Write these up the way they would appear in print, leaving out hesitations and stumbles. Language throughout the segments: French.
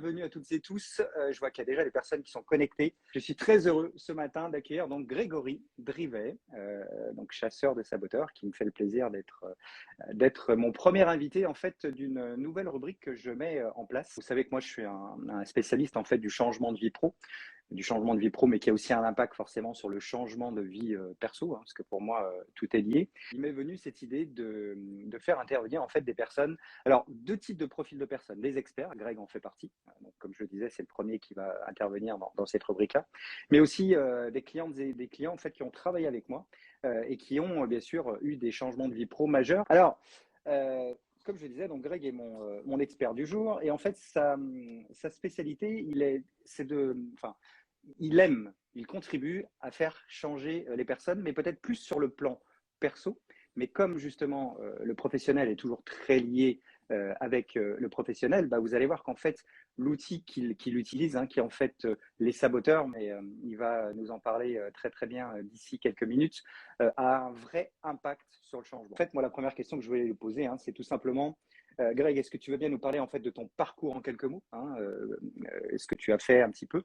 bienvenue à toutes et tous. Je vois qu'il y a déjà des personnes qui sont connectées. Je suis très heureux ce matin d'accueillir donc Grégory Drivet, donc chasseur de saboteurs, qui me fait le plaisir d'être mon premier invité en fait d'une nouvelle rubrique que je mets en place. Vous savez que moi je suis un spécialiste en fait du changement de vie pro, mais qui a aussi un impact forcément sur le changement de vie perso, hein, parce que pour moi, tout est lié. Il m'est venu cette idée de faire intervenir en fait des personnes, alors deux types de profils de personnes, des experts, Greg en fait partie, donc, comme je le disais, c'est le premier qui va intervenir dans cette rubrique-là, mais aussi des clientes et des clients en fait qui ont travaillé avec moi et qui ont bien sûr eu des changements de vie pro majeurs. Alors, comme je disais, donc Greg est mon expert du jour et en fait sa spécialité, il contribue à faire changer les personnes, mais peut-être plus sur le plan perso. Mais comme justement le professionnel est toujours très lié avec le professionnel, bah, vous allez voir qu'en fait l'outil qu'il utilise, hein, qui est en fait les saboteurs, mais il va nous en parler très très bien d'ici quelques minutes, a un vrai impact sur le changement. En fait, moi la première question que je voulais lui poser, hein, c'est tout simplement Greg, est-ce que tu veux bien nous parler en fait de ton parcours en quelques mots, hein, ce que tu as fait un petit peu,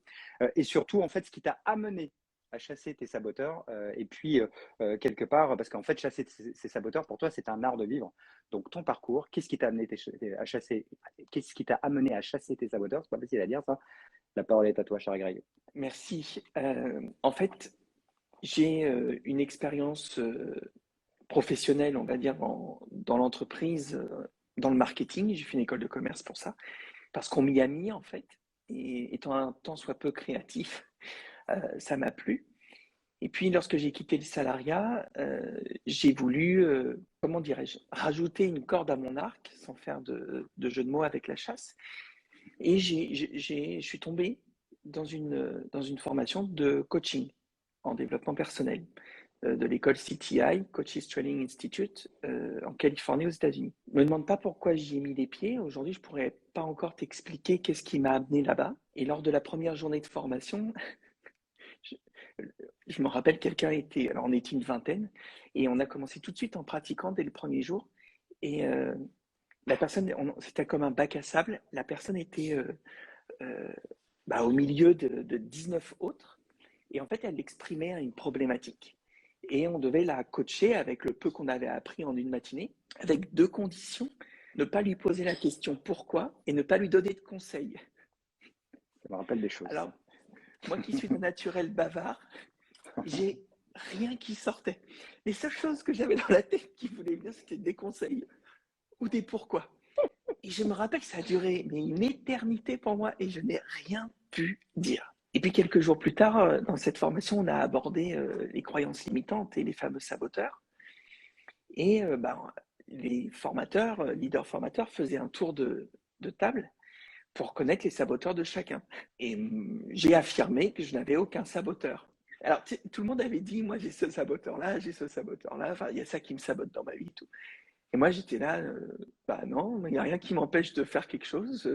et surtout en fait ce qui t'a amené à chasser tes saboteurs, et puis quelque part, parce qu'en fait chasser ces saboteurs pour toi c'est un art de vivre. Donc ton parcours, qu'est-ce qui t'a amené à chasser, qu'est-ce qui t'a amené à chasser tes saboteurs? C'est pas facile à dire ça. La parole est à toi, cher Greg. Merci. En fait, j'ai une expérience professionnelle, on va dire, dans l'entreprise, dans le marketing. J'ai fait une école de commerce pour ça, parce qu'on m'y a mis, en fait. Et étant un tant soit peu créatif, ça m'a plu. Et puis, lorsque j'ai quitté le salariat, j'ai voulu, comment dirais-je, rajouter une corde à mon arc, sans faire de jeu de mots avec la chasse. Et je suis tombé dans une formation de coaching en développement personnel de l'école CTI, Coaches Training Institute, en Californie aux États-Unis. Ne me demande pas pourquoi j'y ai mis les pieds. Aujourd'hui, je pourrais pas encore t'expliquer qu'est-ce qui m'a amené là-bas. Et lors de la première journée de formation, je, je me rappelle, alors on était une vingtaine, et on a commencé tout de suite en pratiquant dès le premier jour. Et la personne, c'était comme un bac à sable. La personne était au milieu de 19 autres. Et en fait, elle exprimait une problématique. Et on devait la coacher avec le peu qu'on avait appris en une matinée, avec deux conditions. Ne pas lui poser la question pourquoi et ne pas lui donner de conseils. Ça me rappelle des choses. Alors, moi qui suis de naturel bavard, j'ai rien qui sortait. Les seules choses que j'avais dans la tête qui voulaient venir, c'était des conseils ou des pourquoi. Et je me rappelle que ça a duré une éternité pour moi et je n'ai rien pu dire. Et puis quelques jours plus tard, dans cette formation, on a abordé les croyances limitantes et les fameux saboteurs. Et les formateurs, leaders formateurs, faisaient un tour de table pour connaître les saboteurs de chacun. Et j'ai affirmé que je n'avais aucun saboteur. Alors, tout le monde avait dit, moi j'ai ce saboteur-là, j'ai ce saboteur-là, enfin, il y a ça qui me sabote dans ma vie et tout. Et moi, j'étais là, non, il n'y a rien qui m'empêche de faire quelque chose.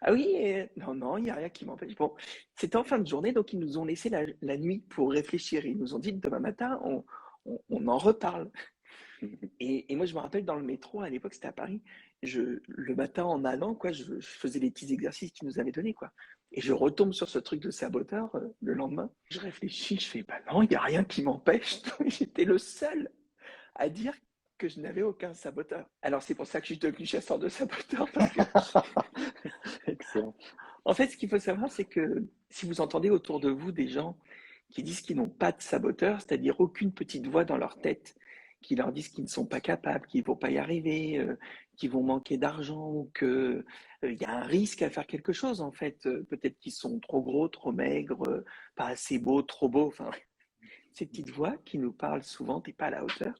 Ah oui, non, il n'y a rien qui m'empêche. Bon, c'était en fin de journée, donc ils nous ont laissé la nuit pour réfléchir. Ils nous ont dit, demain matin, on en reparle. Et moi, je me rappelle dans le métro, à l'époque, c'était à Paris, le matin en allant, quoi, je faisais les petits exercices qu'ils nous avaient donnés, quoi. Et je retombe sur ce truc de saboteur le lendemain. Je réfléchis, je fais, non, il n'y a rien qui m'empêche. J'étais le seul à dire que je n'avais aucun saboteur. Alors, c'est pour ça que je suis devenu chasseur de saboteurs, parce que Excellent. en fait, ce qu'il faut savoir, c'est que si vous entendez autour de vous des gens qui disent qu'ils n'ont pas de saboteur, c'est-à-dire aucune petite voix dans leur tête qui leur disent qu'ils ne sont pas capables, qu'ils ne vont pas y arriver, qu'ils vont manquer d'argent ou qu'il y a un risque à faire quelque chose, en fait. Peut-être qu'ils sont trop gros, trop maigres, pas assez beaux, trop beaux. Enfin, ces petites voix qui nous parlent souvent, tu n'es pas à la hauteur.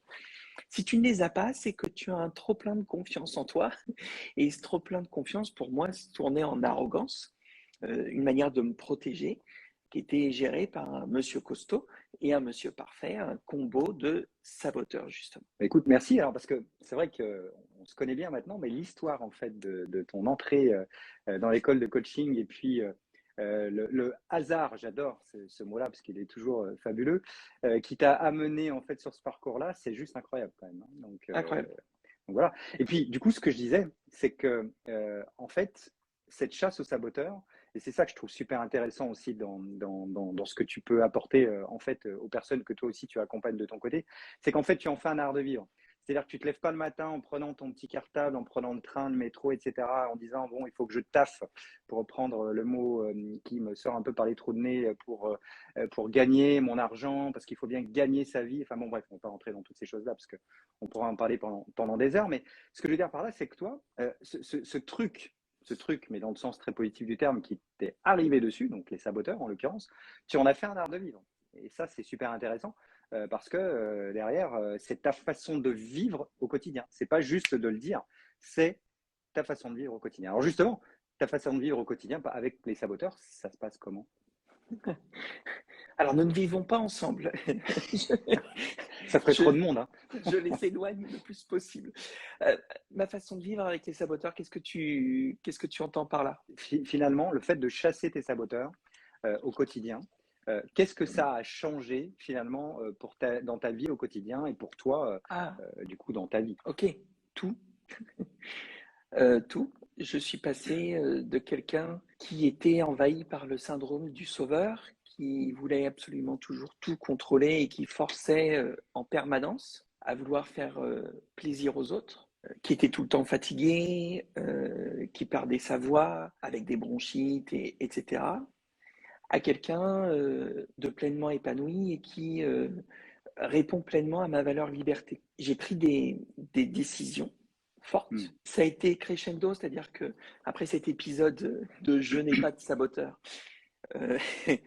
Si tu ne les as pas, c'est que tu as un trop plein de confiance en toi. Et ce trop plein de confiance, pour moi, se tournait en arrogance, une manière de me protéger qui était gérée par un monsieur costaud et un monsieur parfait, un combo de saboteurs, justement. Écoute, merci. Alors, parce que c'est vrai qu'on se connaît bien maintenant, mais l'histoire en fait de ton entrée dans l'école de coaching et puis le hasard, j'adore ce mot-là parce qu'il est toujours fabuleux, qui t'a amené en fait sur ce parcours-là, c'est juste incroyable quand même, hein. Incroyable. Donc voilà. Et puis, du coup, ce que je disais, c'est que en fait, cette chasse aux saboteurs, et c'est ça que je trouve super intéressant aussi dans ce que tu peux apporter en fait aux personnes que toi aussi tu accompagnes de ton côté, c'est qu'en fait tu en fais un art de vivre. C'est-à-dire que tu te lèves pas le matin en prenant ton petit cartable, en prenant le train, le métro, etc., en disant bon, il faut que je taffe, pour reprendre le mot qui me sort un peu par les trous de nez, pour gagner mon argent, parce qu'il faut bien gagner sa vie. Enfin bon, bref, on ne va pas rentrer dans toutes ces choses-là, parce qu'on pourra en parler pendant des heures. Mais ce que je veux dire par là, c'est que toi, ce truc, mais dans le sens très positif du terme, qui t'est arrivé dessus, donc les saboteurs en l'occurrence, tu en as fait un art de vivre. Et ça, c'est super intéressant parce que derrière, c'est ta façon de vivre au quotidien. C'est pas juste de le dire, c'est ta façon de vivre au quotidien. Alors justement, ta façon de vivre au quotidien avec les saboteurs, ça se passe comment? Alors, nous ne vivons pas ensemble. Ça ferait trop de monde, hein. Je les éloigne le plus possible. Ma façon de vivre avec les saboteurs, qu'est-ce que tu entends par là? Finalement, le fait de chasser tes saboteurs au quotidien, qu'est-ce que ça a changé finalement dans ta vie au quotidien et pour toi, Ah, du coup, dans ta vie? ok, tout. Tout. Je suis passé de quelqu'un qui était envahi par le syndrome du sauveur, qui voulait absolument toujours tout contrôler et qui forçait en permanence à vouloir faire plaisir aux autres, qui était tout le temps fatigué, qui perdait sa voix avec des bronchites, etc., à quelqu'un de pleinement épanoui et qui répond pleinement à ma valeur liberté. J'ai pris des décisions fortes. Ça a été crescendo, c'est-à-dire que après cet épisode de Je n'ai pas de saboteur,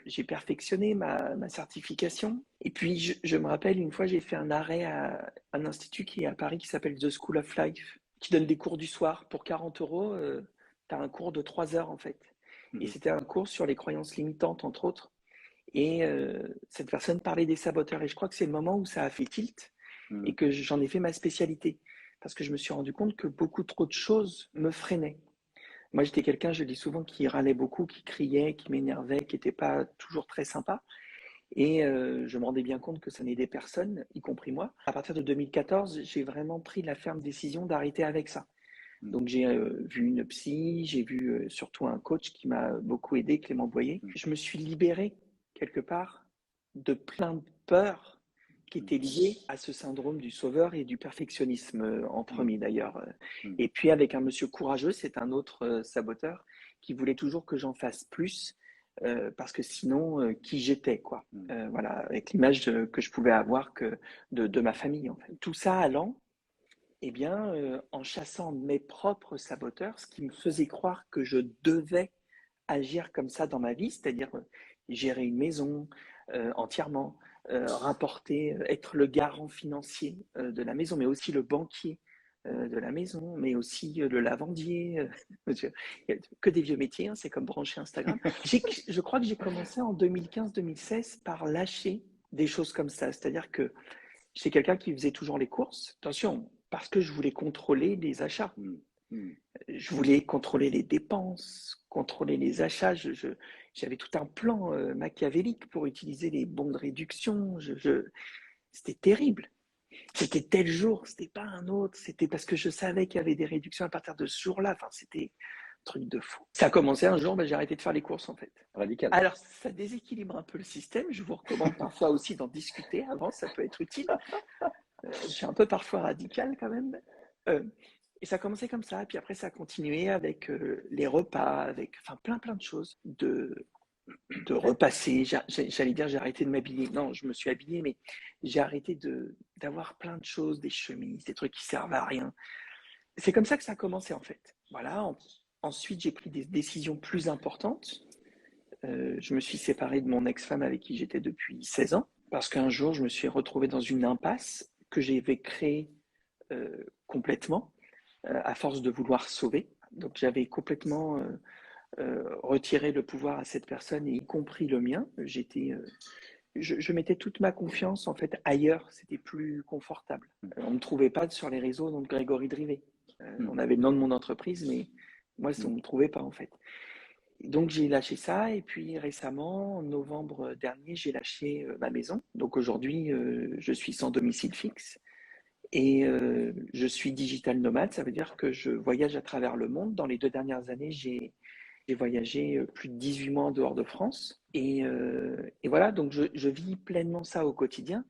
j'ai perfectionné ma certification. Et puis, je me rappelle, une fois, j'ai fait un arrêt à un institut qui est à Paris qui s'appelle The School of Life, qui donne des cours du soir. Pour 40 euros, tu as un cours de 3 heures, en fait. Et c'était un cours sur les croyances limitantes, entre autres. Et cette personne parlait des saboteurs. Et je crois que c'est le moment où ça a fait tilt et que j'en ai fait ma spécialité. Parce que je me suis rendu compte que beaucoup trop de choses me freinaient. Moi, j'étais quelqu'un, je le dis souvent, qui râlait beaucoup, qui criait, qui m'énervait, qui n'était pas toujours très sympa. Et je me rendais bien compte que ça n'aidait personne, y compris moi. À partir de 2014, j'ai vraiment pris la ferme décision d'arrêter avec ça. Donc j'ai vu une psy, j'ai vu surtout un coach qui m'a beaucoup aidé, Clément Boyer. Je me suis libéré quelque part de plein de peurs qui étaient liées à ce syndrome du sauveur et du perfectionnisme en premier d'ailleurs. Et puis avec un monsieur courageux, c'est un autre saboteur qui voulait toujours que j'en fasse plus parce que sinon, qui j'étais quoi. Voilà, avec l'image que je pouvais avoir de ma famille en fait. Tout ça allant eh bien, en chassant mes propres saboteurs, ce qui me faisait croire que je devais agir comme ça dans ma vie, c'est-à-dire gérer une maison entièrement, rapporter, être le garant financier de la maison, mais aussi le banquier de la maison, mais aussi le lavandier. Que des vieux métiers, hein, c'est comme brancher Instagram. Je crois que j'ai commencé en 2015-2016 par lâcher des choses comme ça, c'est-à-dire que j'étais quelqu'un qui faisait toujours les courses. Attention, parce que je voulais contrôler les achats. Je voulais contrôler les dépenses, contrôler les achats. J'avais tout un plan machiavélique pour utiliser les bons de réduction. C'était terrible. C'était tel jour, c'était pas un autre. C'était parce que je savais qu'il y avait des réductions à partir de ce jour-là. Enfin, c'était un truc de fou. Ça a commencé un jour, j'ai arrêté de faire les courses en fait. Radical. Alors, ça déséquilibre un peu le système. Je vous recommande parfois aussi d'en discuter avant, ça peut être utile. Je suis un peu parfois radical quand même. Et ça a commencé comme ça, et puis après ça a continué avec les repas, avec enfin plein de choses, de repasser. J'allais dire j'ai arrêté de m'habiller. Non, je me suis habillé, mais j'ai arrêté d'avoir plein de choses, des chemises, des trucs qui servent à rien. C'est comme ça que ça a commencé en fait. Voilà. Ensuite, j'ai pris des décisions plus importantes. Je me suis séparé de mon ex-femme avec qui j'étais depuis 16 ans, parce qu'un jour, je me suis retrouvé dans une impasse que j'avais créée complètement, à force de vouloir sauver. Donc j'avais complètement retiré le pouvoir à cette personne, y compris le mien. Je mettais toute ma confiance en fait ailleurs, c'était plus confortable. On ne me trouvait pas sur les réseaux, donc Grégory Drivet. On avait le nom de mon entreprise, mais moi, on ne me trouvait pas en fait. Donc j'ai lâché ça et puis récemment, en novembre dernier, j'ai lâché ma maison. Donc aujourd'hui, je suis sans domicile fixe et je suis digital nomade. Ça veut dire que je voyage à travers le monde. Dans les 2 dernières années, j'ai J'ai voyagé plus de 18 mois en dehors de France. Et voilà, donc je vis pleinement ça au quotidien.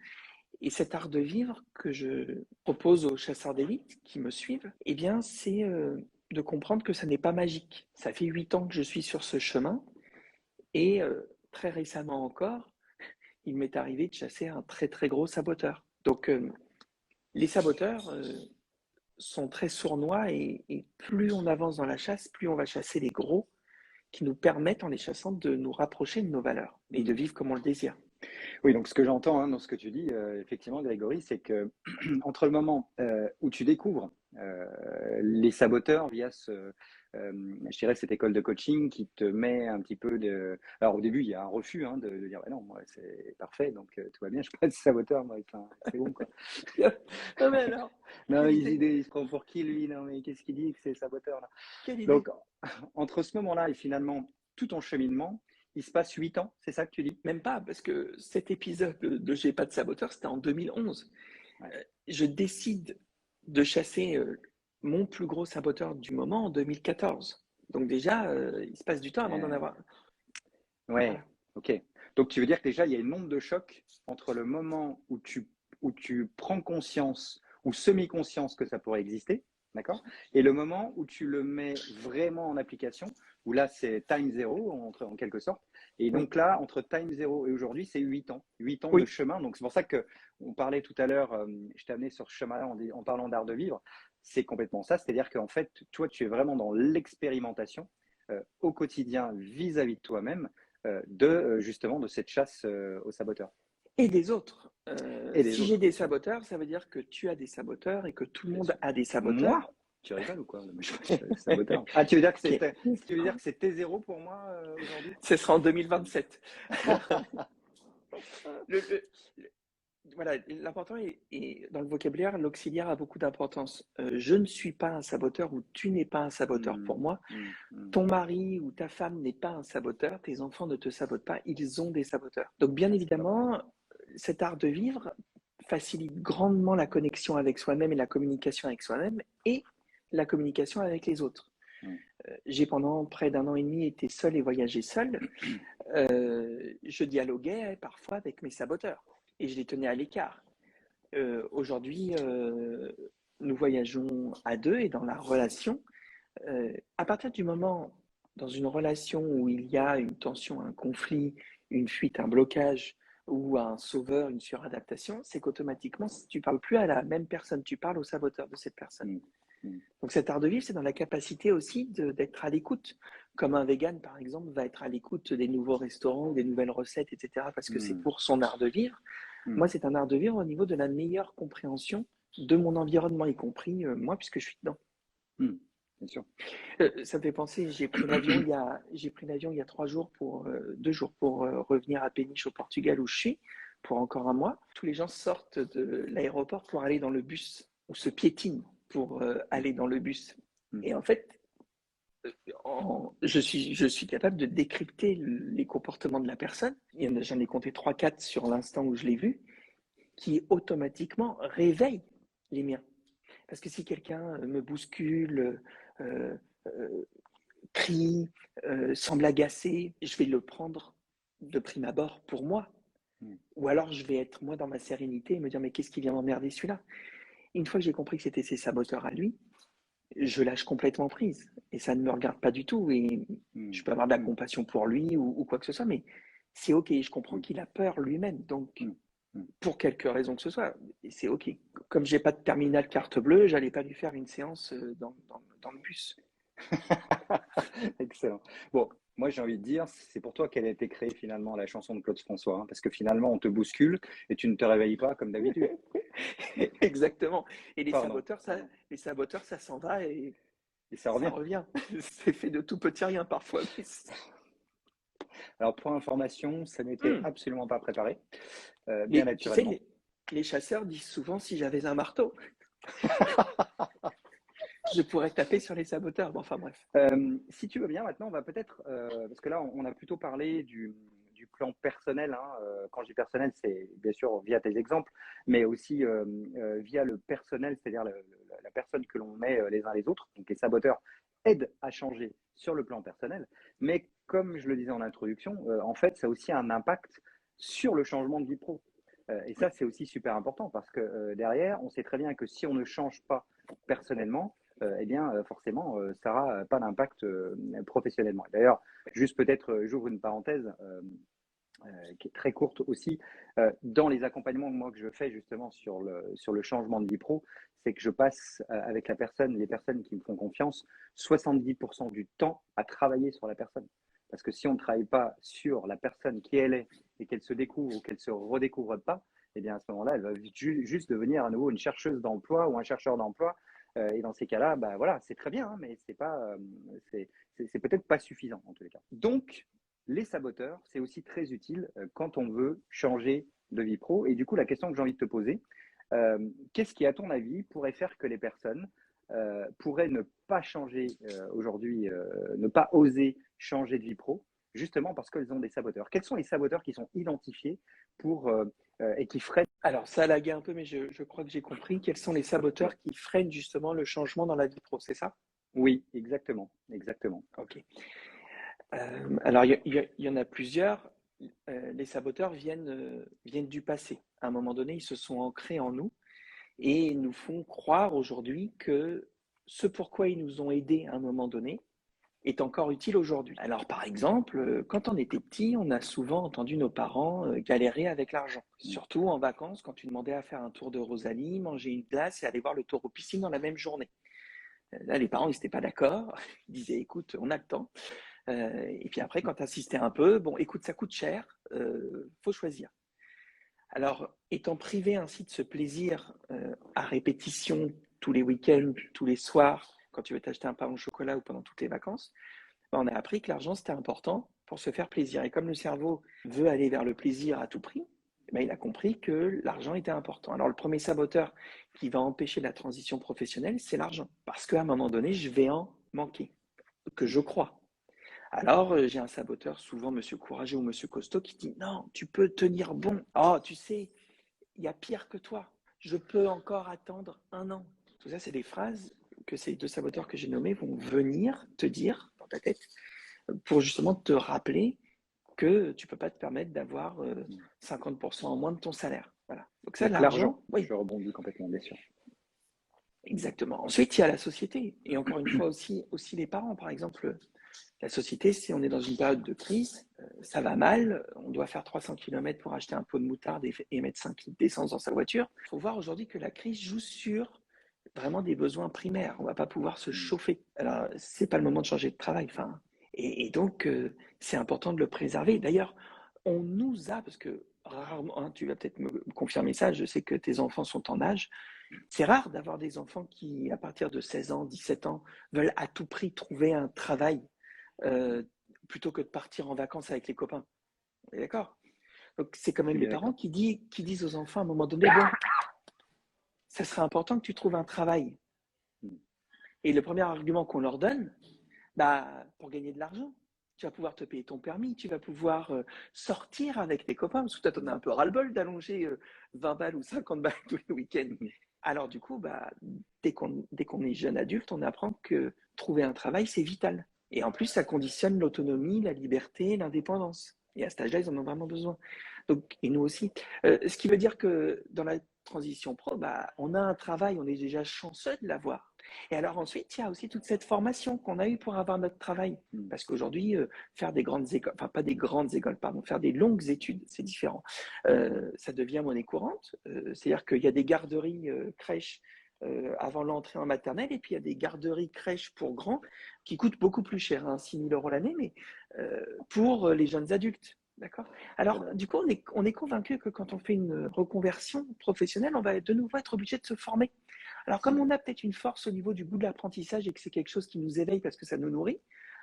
Et cet art de vivre que je propose aux chasseurs d'élite qui me suivent, eh bien, c'est de comprendre que ça n'est pas magique. Ça fait 8 ans que je suis sur ce chemin et très récemment encore, il m'est arrivé de chasser un très très gros saboteur. Donc les saboteurs sont très sournois et plus on avance dans la chasse, plus on va chasser les gros qui nous permettent en les chassant de nous rapprocher de nos valeurs et de vivre comme on le désire. Oui, donc ce que j'entends dans ce que tu dis, effectivement, Grégory, c'est que entre le moment où tu découvres les saboteurs via je dirais cette école de coaching qui te met un petit peu de. Alors au début, il y a un refus de dire bah non, moi c'est parfait, donc tout va bien, je suis pas de saboteur, moi, enfin, c'est bon quoi. Non mais alors, Non, quelle idée, il se prend pour qui lui? Non, mais qu'est-ce qu'il dit que c'est saboteur là? quelle idée. Donc entre ce moment-là et finalement tout ton cheminement, il se passe 8 ans, c'est ça que tu dis? Même pas, parce que cet épisode de J'ai pas de saboteur, c'était en 2011. Ouais. Je décide de chasser mon plus gros saboteur du moment en 2014. Donc déjà, il se passe du temps avant d'en Euh, avoir. Ouais, Voilà. ok. Donc tu veux dire que déjà, il y a une onde de choc entre le moment où tu prends conscience ou semi-conscience que ça pourrait exister, d'accord? Et le moment où tu le mets vraiment en application, où là, c'est time zero en quelque sorte. Et Oui, donc là, entre time zero et aujourd'hui, c'est 8 ans. 8 ans de oui, chemin. Donc c'est pour ça que on parlait tout à l'heure, je t'ai amené sur ce chemin-là en parlant d'art de vivre. C'est complètement ça. C'est-à-dire qu'en fait, toi, tu es vraiment dans l'expérimentation au quotidien vis-à-vis de toi-même justement de cette chasse aux saboteurs. et des autres. Et les Si j'ai autres, des bien sûr. saboteurs, ça veut dire que tu as des saboteurs et que tout le Bien monde sûr. a des Moi? saboteurs. Tu rigoles ou quoi? Non, mais je suis pas saboteur. Ah, tu veux dire que Ok. tu veux dire que c'était zéro pour moi aujourd'hui? Ce sera en 2027. Le, le- voilà, l'important est dans le vocabulaire, l'auxiliaire a beaucoup d'importance. Je ne suis pas un saboteur ou tu n'es pas un saboteur Hmm, pour moi. hmm, hmm. Ton mari ou ta femme n'est pas un saboteur, tes enfants ne te sabotent pas, ils ont des saboteurs. Donc bien Ah, c'est pas pareil. évidemment, cet art de vivre facilite grandement la connexion avec soi-même et la communication avec soi-même et la communication avec les autres. Hmm, J'ai pendant près d'un an et demi été seul et voyagé seul. Je dialoguais parfois avec mes saboteurs et je les tenais à l'écart. Aujourd'hui, nous voyageons à deux et dans la relation, à partir du moment, dans une relation où il y a une tension, un conflit, une fuite, un blocage ou un sauveur, une suradaptation, c'est qu'automatiquement, si tu parles plus à la même personne, tu parles au saboteur de cette personne. hmm, hmm, Donc cet art de vivre, c'est dans la capacité aussi d'être à l'écoute. Comme un vegan, par exemple, va être à l'écoute des nouveaux restaurants, des nouvelles recettes, etc., parce que c'est hmm, pour son art de vivre. hmm, Moi, c'est un art de vivre au niveau de la meilleure compréhension de mon environnement, y compris moi, puisque je suis dedans. hmm. Bien sûr. Ça me fait penser, j'ai pris l'avion il y a 3 jours pour 2 jours pour revenir à Péniche au Portugal où je suis pour encore un mois. Tous les gens sortent de l'aéroport pour aller dans le bus ou se piétinent pour Hmm, aller dans le bus. hmm, Et en fait, je suis capable de décrypter les comportements de la personne. J'en ai compté 3, 4 sur l'instant où je l'ai vu, qui automatiquement réveillent les miens. Parce que si quelqu'un me bouscule, euh, euh, crie, semble agacé, je vais le prendre de prime abord pour moi. hmm. Ou alors je vais être moi dans ma sérénité et me dire mais qu'est-ce qui vient m'emmerder celui-là. Une fois que j'ai compris que c'était ses saboteurs à lui, je lâche complètement prise. Et ça ne me regarde pas du tout. Et Hmm, je peux avoir de la hmm, compassion pour lui ou quoi que ce soit, mais c'est OK. Je comprends hmm, qu'il a peur lui-même. Donc, hmm, hmm. pour quelque raison que ce soit, c'est OK. Comme j'ai pas de terminal carte bleue, j'allais pas lui faire une séance dans le bus. Excellent. Bon, moi j'ai envie de dire, c'est pour toi qu'elle a été créée finalement la chanson de Claude François, hein, parce que finalement on te bouscule et tu ne te réveilles pas comme d'habitude. Exactement. Et Pardon. les saboteurs, ça s'en va et Et ça ça revient. revient. C'est fait de tout petit rien parfois. Alors pour information, ça n'était Hmm. absolument pas préparé, bien Tu sais, naturellement. les chasseurs disent souvent si j'avais un marteau, je pourrais taper sur les saboteurs. Bon, enfin bref. Si tu veux bien, maintenant, on va peut-être, parce que là, on a plutôt parlé du plan personnel. Hein, quand je dis personnel, c'est bien sûr via tes exemples, mais aussi via le personnel, c'est-à-dire la personne que l'on met les uns les autres, donc les saboteurs aide à changer sur le plan personnel, mais comme je le disais en introduction, en fait, ça a aussi un impact sur le changement de vie pro. Et ça, c'est aussi super important parce que derrière, on sait très bien que si on ne change pas personnellement, eh bien, forcément, ça n'aura pas d'impact professionnellement. D'ailleurs, juste peut-être, j'ouvre une parenthèse qui est très courte aussi. Dans les accompagnements moi, que je fais justement sur le changement de vie pro, c'est que je passe avec les personnes qui me font confiance, 70% du temps à travailler sur la personne. Parce que si on ne travaille pas sur la personne qui elle est et qu'elle se découvre ou qu'elle se redécouvre pas, eh bien à ce moment-là, elle va juste devenir à nouveau une chercheuse d'emploi ou un chercheur d'emploi. Et dans ces cas-là, bah voilà, c'est très bien, hein, mais c'est pas, c'est peut-être pas suffisant en tous les cas. Donc, les saboteurs, c'est aussi très utile quand on veut changer de vie pro. Et du coup, la question que j'ai envie de te poser, qu'est-ce qui, à ton avis, pourrait faire que les personnes pourraient ne pas changer aujourd'hui, ne pas oser changer de vie pro, justement parce qu'elles ont des saboteurs? Quels sont les saboteurs qui sont identifiés et qui freinent? Alors, ça a lagué un peu, mais je crois que j'ai compris. Quels sont les saboteurs qui freinent justement le changement dans la vie pro, c'est ça? Oui, exactement, exactement. Ok. Alors, il y en a plusieurs. Les saboteurs viennent du passé. À un moment donné, ils se sont ancrés en nous et nous font croire aujourd'hui que ce pourquoi ils nous ont aidés à un moment donné est encore utile aujourd'hui. Alors, par exemple, quand on était petit, on a souvent entendu nos parents galérer avec l'argent. Surtout en vacances, quand tu demandais à faire un tour de Rosalie, manger une glace et aller voir le taureau piscine dans la même journée. Là, les parents, ils n'étaient pas d'accord. Ils disaient, écoute, on a le temps. Et puis après, quand tu insistais un peu, bon, écoute, ça coûte cher, faut choisir. Alors, étant privé ainsi de ce plaisir à répétition tous les week-ends, tous les soirs, quand tu veux t'acheter un pain au chocolat ou pendant toutes les vacances, on a appris que l'argent, c'était important pour se faire plaisir. Et comme le cerveau veut aller vers le plaisir à tout prix, il a compris que l'argent était important. Alors, le premier saboteur qui va empêcher la transition professionnelle, c'est l'argent. Parce qu'à un moment donné, je vais en manquer, que je crois. Alors, j'ai un saboteur, souvent Monsieur Courageux ou Monsieur Costaud, qui dit non, tu peux tenir bon. Oh, tu sais, il y a pire que toi. Je peux encore attendre 1 an. Tout ça, c'est des phrases que ces deux saboteurs que j'ai nommés vont venir te dire dans ta tête pour justement te rappeler que tu ne peux pas te permettre d'avoir 50% en moins de ton salaire. Voilà. Donc ça, Donc l'argent, l'argent, oui, je rebondis complètement, bien sûr. exactement. Ensuite, il y a la société. Et encore une fois aussi les parents. Par exemple, la société, si on est dans une période de crise, ça va mal, on doit faire 300 km pour acheter un pot de moutarde et mettre 5 litres d'essence dans sa voiture. Il faut voir aujourd'hui que la crise joue sur vraiment des besoins primaires. On ne va pas pouvoir se chauffer. Alors, ce n'est pas le moment de changer de travail. Enfin, et donc, c'est important de le préserver. D'ailleurs, on nous a, parce que rarement, hein, tu vas peut-être me confirmer ça, je sais que tes enfants sont en âge, c'est rare d'avoir des enfants qui, à partir de 16 ans, 17 ans, veulent à tout prix trouver un travail euh, plutôt que de partir en vacances avec les copains. On est d'accord? Donc, c'est quand Je suis même les bien parents d'accord. qui disent aux enfants à un moment donné, bon, ça serait important que tu trouves un travail. Et le premier argument qu'on leur donne, bah, pour gagner de l'argent, tu vas pouvoir te payer ton permis, tu vas pouvoir sortir avec tes copains, parce que toi, t'en as un peu ras-le-bol d'allonger 20 balles ou 50 balles tous les week-ends. Alors du coup, bah, dès qu'on est jeune adulte, on apprend que trouver un travail, c'est vital. Et en plus, ça conditionne l'autonomie, la liberté, l'indépendance. Et à cet âge-là, ils en ont vraiment besoin. Donc, et nous aussi. Ce qui veut dire que dans la transition pro, bah, on a un travail, on est déjà chanceux de l'avoir. Et alors ensuite, il y a aussi toute cette formation qu'on a eue pour avoir notre travail. Parce qu'aujourd'hui, faire des grandes écoles, enfin pas des grandes écoles, pardon, faire des longues études, c'est différent. Ça devient monnaie courante. C'est-à-dire qu'il y a des garderies crèches avant l'entrée en maternelle, et puis il y a des garderies crèches pour grands qui coûtent beaucoup plus cher, hein, 6 000 € l'année, mais pour les jeunes adultes. D'accord. Alors, du coup, on est convaincu que quand on fait une reconversion professionnelle, on va de nouveau être obligé de se former. Alors, comme on a peut-être une force au niveau du goût de l'apprentissage et que c'est quelque chose qui nous éveille parce que ça nous nourrit,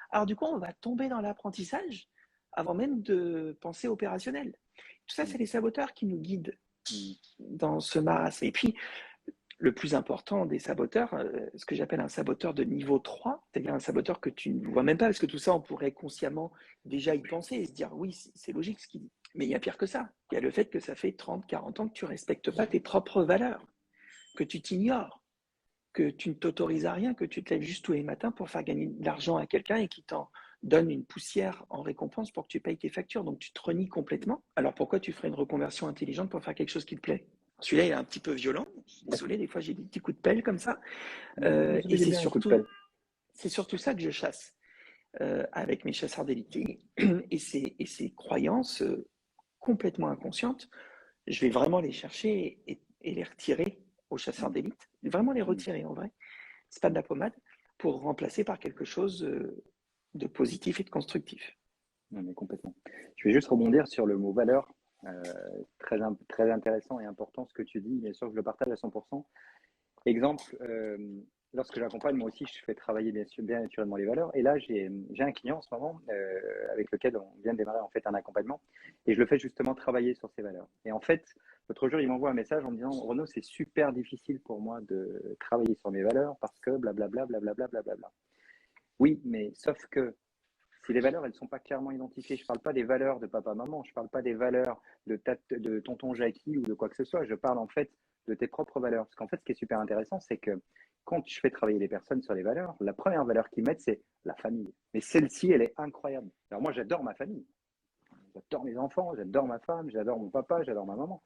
alors du coup, on va tomber dans l'apprentissage avant même de penser opérationnel. Tout ça, c'est les saboteurs qui nous guident dans ce marasme. Et puis, le plus important des saboteurs, ce que j'appelle un saboteur de niveau 3, c'est-à-dire un saboteur que tu ne vois même pas, parce que tout ça, on pourrait consciemment déjà y penser et se dire, oui, c'est logique ce qu'il dit. Mais il y a pire que ça. Il y a le fait que ça fait 30, 40 ans que tu ne respectes pas tes propres valeurs, que tu t'ignores, que tu ne t'autorises à rien, que tu te lèves juste tous les matins pour faire gagner de l'argent à quelqu'un et qui t'en donne une poussière en récompense pour que tu payes tes factures. Donc tu te renies complètement. Alors pourquoi tu ferais une reconversion intelligente pour faire quelque chose qui te plaît? Celui-là, il est un petit peu violent. Je suis désolé, des fois j'ai des petits coups de pelle comme ça. Ça Et fait du bien un coup de pelle. c'est surtout ça que je chasse avec mes chasseurs d'élite. Et ces croyances complètement inconscientes, je vais vraiment les chercher et les retirer aux chasseurs Mm, d'élite. Vraiment les mm, retirer en vrai. C'est pas de mm. la pommade pour remplacer par quelque chose de positif et de constructif. Non, mais complètement. Je vais juste rebondir sur le mot valeur. Très intéressant et important ce que tu dis. Bien sûr, je le partage à 100%. Exemple, lorsque j'accompagne, moi aussi, je fais travailler bien naturellement les valeurs. Et là, j'ai un client en ce moment avec lequel on vient de démarrer en fait un accompagnement. Et je le fais justement travailler sur ces valeurs. Et en fait, l'autre jour, il m'envoie un message en me disant, Renaud, c'est super difficile pour moi de travailler sur mes valeurs parce que blablabla, blablabla, blablabla. Oui, mais sauf que si les valeurs, elles ne sont pas clairement identifiées, je ne parle pas des valeurs de papa-maman, je ne parle pas des valeurs de tonton Jackie ou de quoi que ce soit, je parle en fait de tes propres valeurs. Parce qu'en fait, ce qui est super intéressant, c'est que quand je fais travailler les personnes sur les valeurs, la première valeur qu'ils mettent, c'est la famille. Mais celle-ci, elle est incroyable. Alors moi, j'adore ma famille. J'adore mes enfants, j'adore ma femme, j'adore mon papa, j'adore ma maman.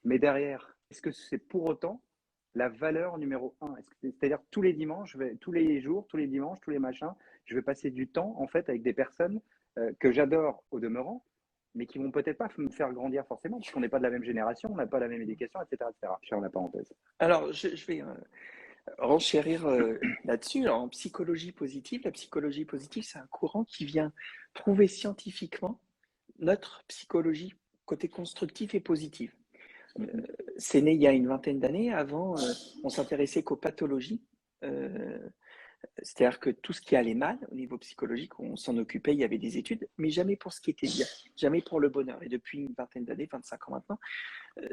Mais derrière, est-ce que c'est pour autant la valeur numéro un? C'est-à-dire tous les dimanches, tous les jours, tous les dimanches, tous les machins, je vais passer du temps en fait avec des personnes que j'adore au demeurant, mais qui vont peut-être pas me faire grandir forcément, parce qu'on n'est pas de la même génération, on n'a pas la même éducation, etc., etc. Je ferme la parenthèse. Alors, je vais renchérir là-dessus. Alors, en psychologie positive, la psychologie positive, c'est un courant qui vient prouver scientifiquement notre psychologie côté constructif et positif. Mm-hmm. C'est né il y a une vingtaine d'années. Avant, on s'intéressait qu'aux pathologies. Euh, C'est-à-dire que tout ce qui allait mal au niveau psychologique, on s'en occupait, il y avait des études, mais jamais pour ce qui était bien, jamais pour le bonheur. Et depuis une vingtaine d'années, 25 ans maintenant,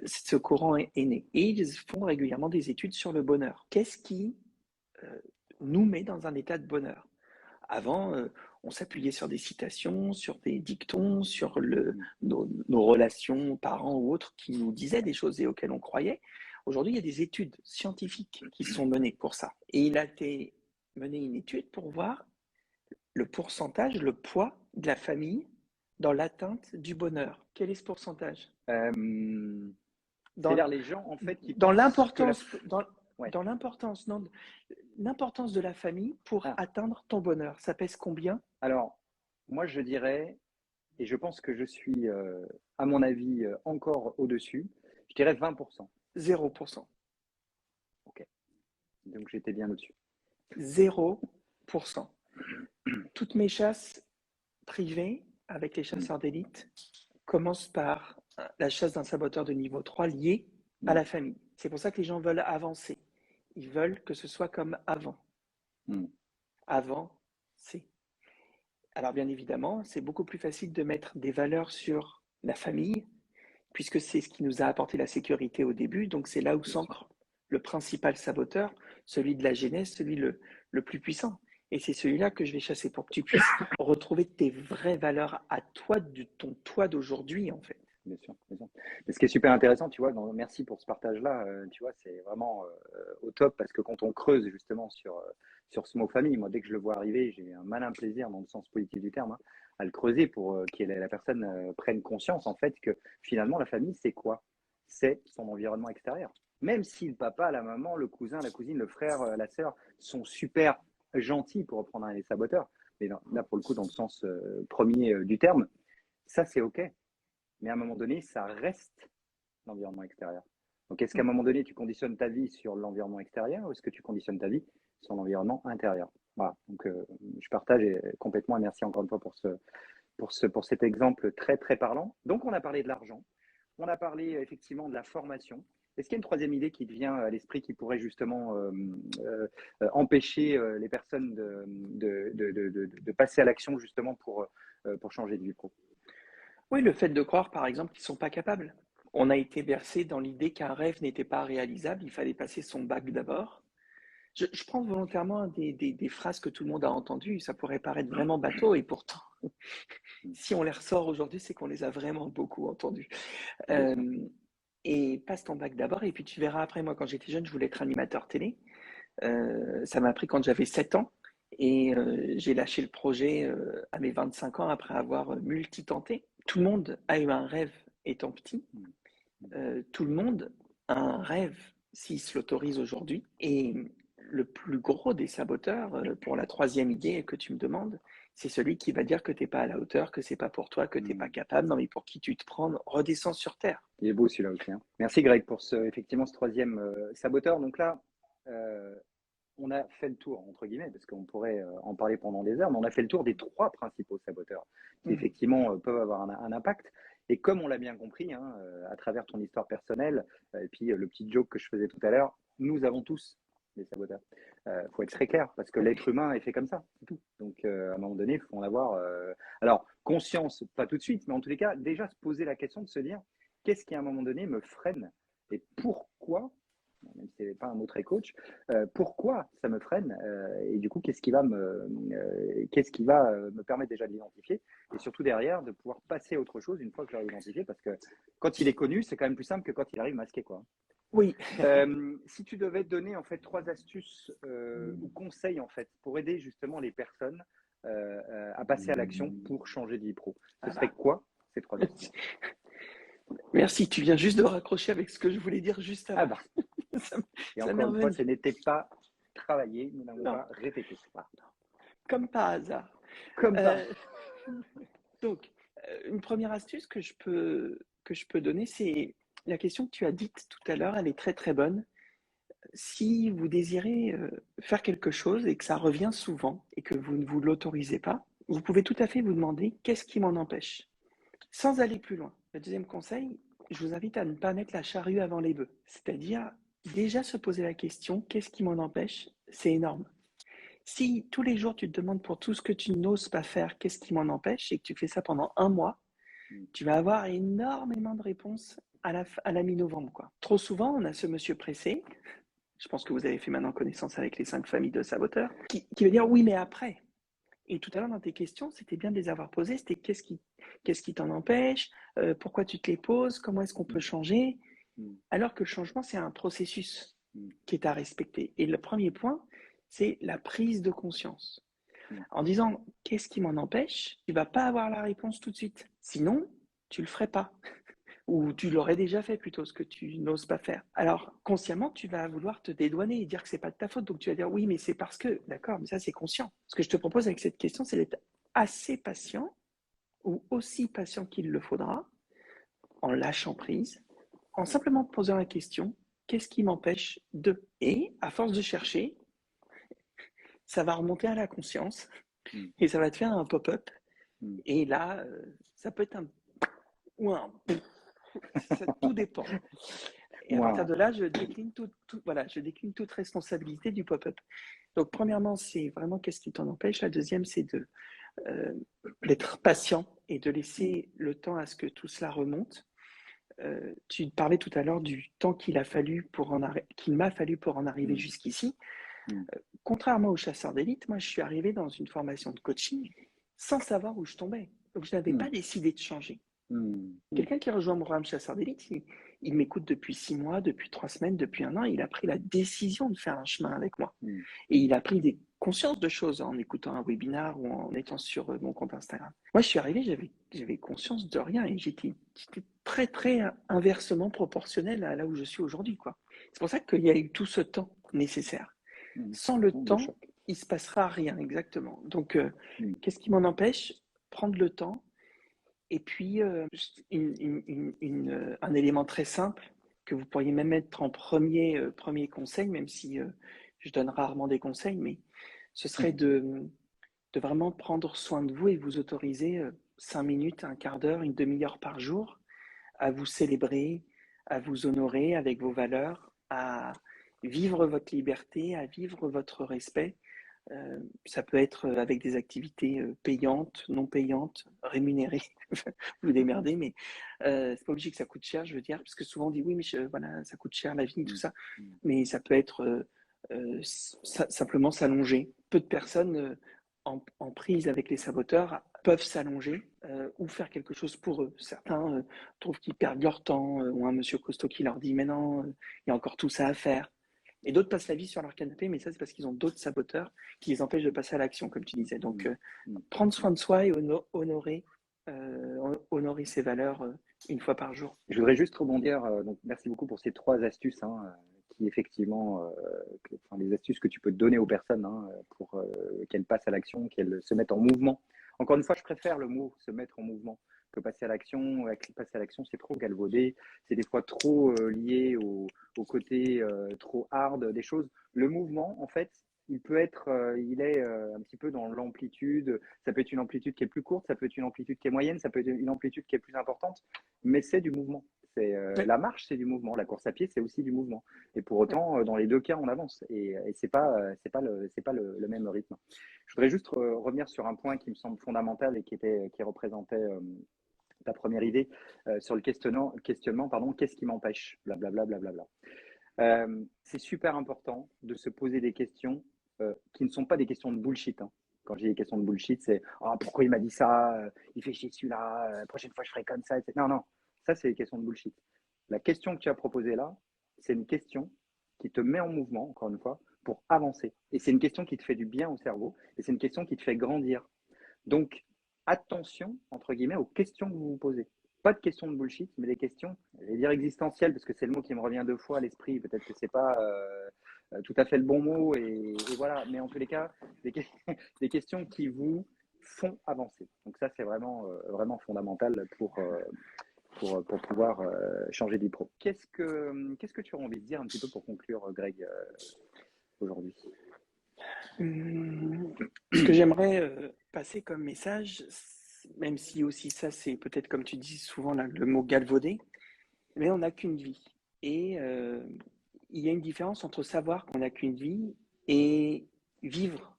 ce courant est né. Et ils font régulièrement des études sur le bonheur. Qu'est-ce qui euh, nous met dans un état de bonheur? Avant, on s'appuyait sur des citations, sur des dictons, sur nos relations parents ou autres qui nous disaient des choses et auxquelles on croyait. Aujourd'hui, il y a des études scientifiques qui sont menées pour ça. Et il a été mené une étude pour voir le pourcentage, le poids de la famille dans l'atteinte du bonheur. Quel est ce pourcentage? Dans, C'est-à-dire les gens en fait qui dans pensent que l'importance, ouais. dans l'importance, non, l'importance de la famille pour Ah, atteindre ton bonheur. Ça pèse combien? alors moi je dirais, et je pense que je suis à mon avis encore au-dessus, je dirais 20%. 0%. Ok, donc j'étais bien au-dessus. 0%. Toutes mes chasses privées avec les chasseurs d'élite commencent par la chasse d'un saboteur de niveau 3 lié à Mm, la famille. C'est pour ça que les gens veulent avancer. Ils veulent que ce soit comme avant. mm, Avant, c'est. Alors bien évidemment, c'est beaucoup plus facile de mettre des valeurs sur la famille, puisque c'est ce qui nous a apporté la sécurité au début. Donc c'est là où bien sûr. s'ancre le principal saboteur, celui de la genèse, celui le plus puissant. Et c'est celui-là que je vais chasser pour que tu puisses retrouver tes vraies valeurs à toi, de ton toi d'aujourd'hui, en fait. Bien sûr, bien sûr. Mais ce qui est super intéressant, tu vois, merci pour ce partage-là, tu vois, c'est vraiment au top parce que quand on creuse justement sur ce mot famille, moi, dès que je le vois arriver, j'ai un malin plaisir dans le sens positif du terme, hein, à le creuser pour que la personne prenne conscience en fait que finalement la famille, c'est quoi? C'est son environnement extérieur. Même si le papa, la maman, le cousin, la cousine, le frère, la sœur sont super gentils pour reprendre un des saboteurs, mais là pour le coup dans le sens premier du terme, ça c'est ok. Mais à un moment donné, ça reste l'environnement extérieur. Donc, est-ce qu'à un moment donné, tu conditionnes ta vie sur l'environnement extérieur ou est-ce que tu conditionnes ta vie sur l'environnement intérieur? Voilà. Donc, je partage complètement et merci encore une fois pour cet exemple très, très parlant. Donc, on a parlé de l'argent. On a parlé effectivement de la formation. Est-ce qu'il y a une troisième idée qui te vient à l'esprit qui pourrait justement empêcher les personnes de passer à l'action justement pour changer de vie pro? Oui, le fait de croire, par exemple, qu'ils ne sont pas capables. On a été bercé dans l'idée qu'un rêve n'était pas réalisable, il fallait passer son bac d'abord. Je prends volontairement des phrases que tout le monde a entendues, ça pourrait paraître vraiment bateau, et pourtant, si on les ressort aujourd'hui, c'est qu'on les a vraiment beaucoup entendues. Bien sûr. Et passe ton bac d'abord, et puis tu verras après. Moi, quand j'étais jeune, je voulais être animateur télé. Ça m'a pris quand j'avais 7 ans et j'ai lâché le projet à mes 25 ans après avoir multitenté. Tout le monde a eu un rêve étant petit. Tout le monde a un rêve s'il se l'autorise aujourd'hui. Et le plus gros des saboteurs, pour la troisième idée que tu me demandes, c'est celui qui va dire que tu n'es pas à la hauteur, que c'est pas pour toi, que tu n'es pas capable. Non, mais pour qui tu te prends? Redescends sur terre. Il est beau celui-là aussi, hein. Merci Greg pour effectivement ce troisième saboteur. Donc là, on a fait le tour, entre guillemets, parce qu'on pourrait en parler pendant des heures, mais on a fait le tour des trois principaux saboteurs qui effectivement peuvent avoir un impact. Et comme on l'a bien compris, hein, à travers ton histoire personnelle, et puis le petit joke que je faisais tout à l'heure, nous avons tous des saboteurs. Faut être très clair, parce que l'être humain est fait comme ça, c'est tout. Donc à un moment donné, il faut en avoir. Alors, conscience, pas tout de suite, mais en tous les cas, déjà se poser la question de se dire qu'est-ce qui à un moment donné me freine et pourquoi, même si ce n'est pas un mot très coach, pourquoi ça me freine et du coup, qu'est-ce qui va me permettre déjà de l'identifier et surtout derrière de pouvoir passer à autre chose une fois que je l'ai identifié parce que quand il est connu, c'est quand même plus simple que quand il arrive masqué, quoi. Oui. Si tu devais donner en fait 3 astuces ou conseils en fait pour aider justement les personnes à passer à l'action pour changer de vie pro, ce serait quoi ces 3 astuces? Merci, tu viens juste de raccrocher avec ce que je voulais dire juste avant. Ah bah. Et encore une fois, ce n'était pas travaillé, nous n'avons pas répété. Voilà. Comme par hasard. Comme par Donc, une première astuce que je peux donner, c'est la question que tu as dite tout à l'heure, elle est très très bonne. Si vous désirez faire quelque chose et que ça revient souvent et que vous ne vous l'autorisez pas, vous pouvez tout à fait vous demander qu'est-ce qui m'en empêche, sans aller plus loin. Le deuxième conseil, je vous invite à ne pas mettre la charrue avant les bœufs, c'est-à-dire déjà se poser la question qu'est-ce qui m'en empêche, c'est énorme. Si tous les jours tu te demandes pour tout ce que tu n'oses pas faire, qu'est-ce qui m'en empêche, et que tu fais ça pendant un mois, tu vas avoir énormément de réponses à la mi-novembre, quoi. Trop souvent, on a ce monsieur pressé, je pense que vous avez fait maintenant connaissance avec les 5 familles de saboteurs, qui veut dire oui, mais après. Et tout à l'heure, dans tes questions, c'était bien de les avoir posées, c'était qu'est-ce qui t'en empêche, pourquoi tu te les poses, comment est-ce qu'on peut changer, alors que le changement, c'est un processus qui est à respecter. Et le premier point, c'est la prise de conscience. En disant qu'est-ce qui m'en empêche, tu ne vas pas avoir la réponse tout de suite. Sinon, tu ne le ferais pas. Ou tu l'aurais déjà fait plutôt, ce que tu n'oses pas faire. Alors, consciemment, tu vas vouloir te dédouaner et dire que ce n'est pas de ta faute. Donc, tu vas dire oui, mais c'est parce que, d'accord, mais ça, c'est conscient. Ce que je te propose avec cette question, c'est d'être assez patient ou aussi patient qu'il le faudra, en lâchant prise, en simplement te posant la question qu'est-ce qui m'empêche de. Et à force de chercher, ça va remonter à la conscience et ça va te faire un pop-up. Et là, ça peut être un ou un. Ça, tout dépend. Et à partir de là, je décline je décline toute responsabilité du pop-up. Donc, premièrement, c'est vraiment qu'est-ce qui t'en empêche. La deuxième, c'est d'être patient et de laisser le temps à ce que tout cela remonte. Tu parlais tout à l'heure du temps qu'il m'a fallu pour en arriver jusqu'ici. Contrairement aux chasseurs d'élite, moi, je suis arrivé dans une formation de coaching sans savoir où je tombais. Donc, je n'avais pas décidé de changer. Quelqu'un qui rejoint mon programme chasseur d'élite, il m'écoute depuis 6 mois, depuis 3 semaines, depuis 1 an. Il a pris la décision de faire un chemin avec moi. Et il a pris des consciences de choses en écoutant un webinar ou en étant sur mon compte Instagram. Moi, je suis arrivé, j'avais conscience de rien et j'étais très, très inversement proportionnel à là où je suis aujourd'hui, quoi. C'est pour ça qu'il y a eu tout ce temps nécessaire. Sans le temps, il ne se passera rien, exactement. Donc, qu'est-ce qui m'en empêche? Prendre le temps. Et puis, un élément très simple que vous pourriez même mettre en premier conseil, même si je donne rarement des conseils, mais ce serait de vraiment prendre soin de vous et vous autoriser 5 minutes, un quart d'heure, une demi-heure par jour à vous célébrer, à vous honorer avec vos valeurs, à vivre votre liberté, à vivre votre respect. Ça peut être avec des activités payantes, non payantes, rémunérées, vous démerdez, mais c'est pas obligé que ça coûte cher, je veux dire, parce que souvent on dit oui, mais voilà, ça coûte cher la vie, tout ça, mais ça peut être simplement s'allonger. Peu de personnes en prise avec les saboteurs peuvent s'allonger ou faire quelque chose pour eux. Certains trouvent qu'ils perdent leur temps, ou un monsieur costaud qui leur dit mais non, il y a encore tout ça à faire. Et d'autres passent la vie sur leur canapé, mais ça, c'est parce qu'ils ont d'autres saboteurs qui les empêchent de passer à l'action, comme tu disais. Donc, prendre soin de soi et honorer ses valeurs une fois par jour. Je voudrais juste rebondir, donc merci beaucoup pour ces 3 astuces, hein, qui effectivement, les astuces que tu peux donner aux personnes, hein, pour qu'elles passent à l'action, qu'elles se mettent en mouvement. Encore une fois, je préfère le mot se mettre en mouvement que passer à l'action. Passer à l'action, c'est trop galvaudé, c'est des fois trop lié au côté trop hard des choses. Le mouvement, en fait, il est un petit peu dans l'amplitude. Ça peut être une amplitude qui est plus courte, ça peut être une amplitude qui est moyenne, ça peut être une amplitude qui est plus importante, mais c'est du mouvement. Ouais. La marche, c'est du mouvement. La course à pied, c'est aussi du mouvement. Et pour autant, dans les 2 cas, on avance. Et c'est pas le même rythme. Je voudrais juste revenir sur un point qui me semble fondamental et qui représentait ta première idée, sur le questionnement, pardon, qu'est-ce qui m'empêche, blablabla, blablabla. C'est super important de se poser des questions qui ne sont pas des questions de bullshit, hein. Quand j'ai des questions de bullshit, c'est pourquoi il m'a dit ça, il fait chier celui-là, la prochaine fois je ferai comme ça, etc. Non, non, ça c'est des questions de bullshit. La question que tu as proposée là, c'est une question qui te met en mouvement, encore une fois, pour avancer. Et c'est une question qui te fait du bien au cerveau, et c'est une question qui te fait grandir. Donc, attention, entre guillemets, aux questions que vous vous posez. Pas de questions de bullshit, mais des questions, je vais dire existentielles, parce que c'est le mot qui me revient 2 fois à l'esprit. Peut-être que c'est pas tout à fait le bon mot, et voilà. Mais en tous les cas, des questions qui vous font avancer. Donc ça, c'est vraiment fondamental pour pouvoir changer de pro. Qu'est-ce que tu aurais envie de dire un petit peu pour conclure, Greg, aujourd'hui? Ce que j'aimerais passer comme message, même si aussi ça, c'est peut-être comme tu dis souvent là, le mot galvaudé, mais on n'a qu'une vie. Et il y a une différence entre savoir qu'on n'a qu'une vie et vivre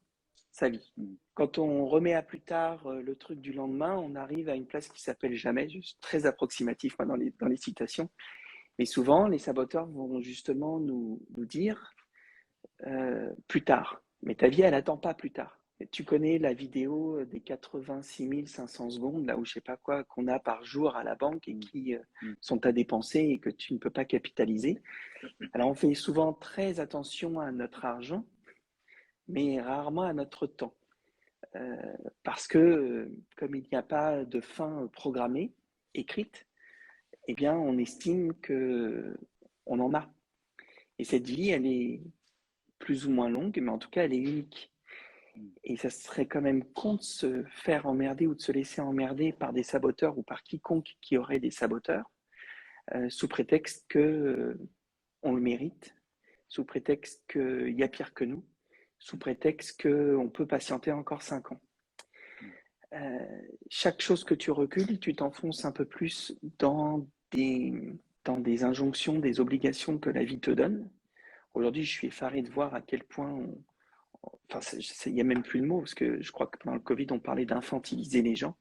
sa vie. Quand on remet à plus tard le truc du lendemain, on arrive à une place qui s'appelle jamais, juste très approximatif moi, dans les citations. Mais souvent, les saboteurs vont justement nous dire plus tard. Mais ta vie, elle n'attend pas plus tard. Et tu connais la vidéo des 86 500 secondes, là où je sais pas quoi, qu'on a par jour à la banque et qui sont à dépenser et que tu ne peux pas capitaliser. Alors on fait souvent très attention à notre argent, mais rarement à notre temps. Parce que comme il n'y a pas de fin programmée, écrite, eh bien on estime que on en a. Et cette vie, elle est plus ou moins longue, mais en tout cas, elle est unique. Et ça serait quand même con de se faire emmerder ou de se laisser emmerder par des saboteurs ou par quiconque qui aurait des saboteurs, sous prétexte que on le mérite, sous prétexte qu'il y a pire que nous, sous prétexte qu'on peut patienter encore 5 ans. Chaque chose que tu recules, tu t'enfonces un peu plus dans des injonctions, des obligations que la vie te donne. Aujourd'hui, je suis effaré de voir à quel point il n'y a même plus de mots, parce que je crois que pendant le Covid, on parlait d'infantiliser les gens.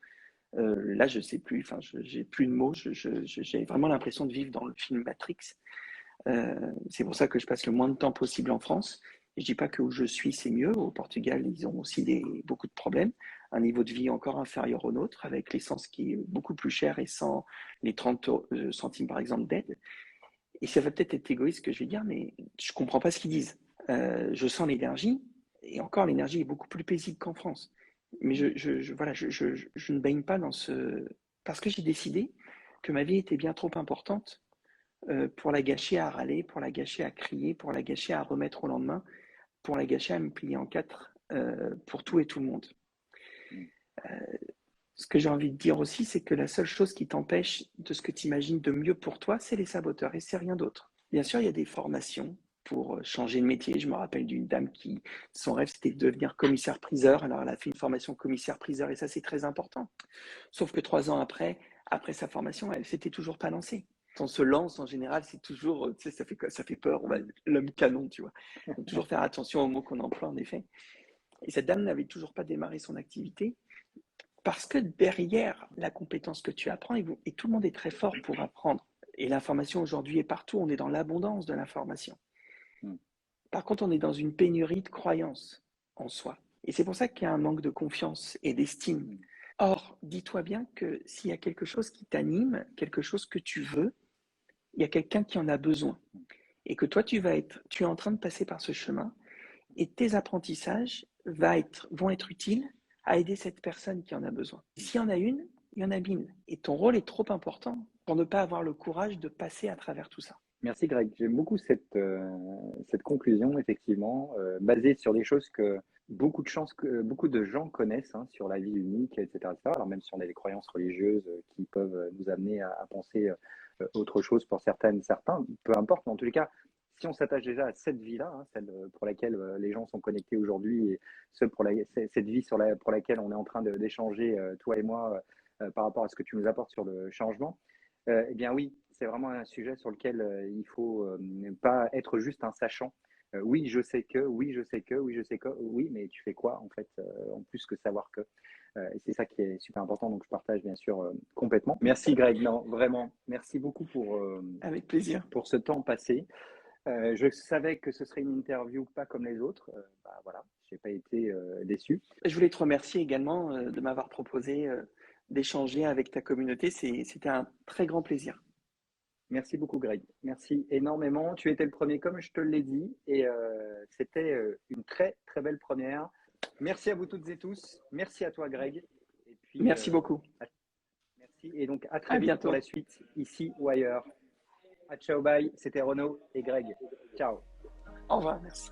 Là, je sais plus, j'ai plus de mots, j'ai vraiment l'impression de vivre dans le film Matrix. C'est pour ça que je passe le moins de temps possible en France. Et je dis pas que où je suis, c'est mieux. Au Portugal, ils ont aussi beaucoup de problèmes, un niveau de vie encore inférieur au nôtre, avec l'essence qui est beaucoup plus chère et sans les 30 centimes, par exemple, d'aide. Et ça va peut-être être égoïste ce que je vais dire, mais je comprends pas ce qu'ils disent. Je sens l'énergie, et encore, l'énergie est beaucoup plus paisible qu'en France. Mais je ne baigne pas dans ce... Parce que j'ai décidé que ma vie était bien trop importante pour la gâcher à râler, pour la gâcher à crier, pour la gâcher à remettre au lendemain, pour la gâcher à me plier en 4 pour tout et tout le monde. Ce que j'ai envie de dire aussi, c'est que la seule chose qui t'empêche de ce que tu imagines de mieux pour toi, c'est les saboteurs et c'est rien d'autre. Bien sûr, il y a des formations pour changer de métier. Je me rappelle d'une dame qui, son rêve, c'était de devenir commissaire-priseur. Alors, elle a fait une formation commissaire-priseur et ça, c'est très important. Sauf que 3 ans après sa formation, elle s'était toujours pas lancée. Quand on se lance, en général, c'est toujours, tu sais, ça fait peur, l'homme canon, tu vois. Il faut toujours faire attention aux mots qu'on emploie, en effet. Et cette dame n'avait toujours pas démarré son activité parce que derrière la compétence que tu apprends, et tout le monde est très fort pour apprendre, et l'information aujourd'hui est partout, on est dans l'abondance de l'information. Par contre, on est dans une pénurie de croyances en soi. Et c'est pour ça qu'il y a un manque de confiance et d'estime. Or, dis-toi bien que s'il y a quelque chose qui t'anime, quelque chose que tu veux, il y a quelqu'un qui en a besoin. et que toi, tu es en train de passer par ce chemin et tes apprentissages vont être utiles à aider cette personne qui en a besoin. S'il y en a une, il y en a mille. Et ton rôle est trop important pour ne pas avoir le courage de passer à travers tout ça. Merci Greg. J'aime beaucoup cette conclusion, effectivement, basée sur des choses que beaucoup de gens connaissent hein, sur la vie unique, etc., etc. Alors même si on a des croyances religieuses qui peuvent nous amener à penser autre chose pour certaines, certains, peu importe, mais en tous les cas, si on s'attache déjà à cette vie-là, hein, celle pour laquelle les gens sont connectés aujourd'hui, et cette vie pour laquelle on est en train d'échanger, toi et moi, par rapport à ce que tu nous apportes sur le changement, eh bien oui, c'est vraiment un sujet sur lequel il faut pas être juste un sachant. Oui, je sais que, oui, je sais que, oui, je sais que, oui, mais tu fais quoi en fait, en plus que savoir que. Et c'est ça qui est super important, donc je partage bien sûr complètement. Merci Greg, non, vraiment, merci beaucoup Avec plaisir. pour ce temps passé. Je savais que ce serait une interview pas comme les autres, bah, voilà, j'ai pas été déçu. Je voulais te remercier également de m'avoir proposé d'échanger avec ta communauté. C'était un très grand plaisir. Merci beaucoup, Greg. Merci énormément. Tu étais le premier, comme je te l'ai dit, et c'était une très, très belle première. Merci à vous toutes et tous. Merci à toi, Greg. Et puis, Merci beaucoup. merci. Et donc, à très À vite pour bientôt. la suite, ici ou ailleurs. À ciao, bye. C'était Renaud et Greg. Ciao. Au revoir. Merci.